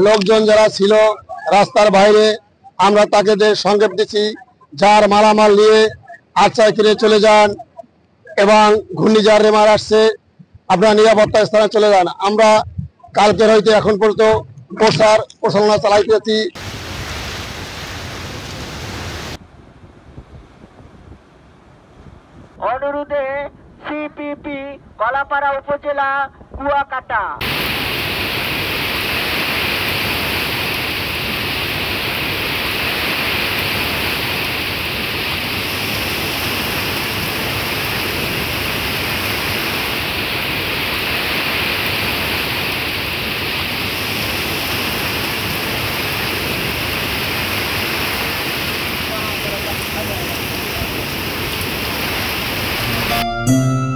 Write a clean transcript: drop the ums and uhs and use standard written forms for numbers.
লোকজন যারা ছিল রাস্তার বাইরে আমরা তাকে সংকেত দিচ্ছি যার মালামাল নিয়ে আটচাইকিরে চলে যান এবং ঘূর্ণিঝড় রেমার আসছে আপনারা নিরাপত্তা স্থানে চলে যান। আমরা কালকের হইতে এখন পর্যন্ত প্রচারণা চালাইতেছি। অনুরোধে সিপিপি কলাপাড়া উপজেলা কুয়াকাটা। Thank you.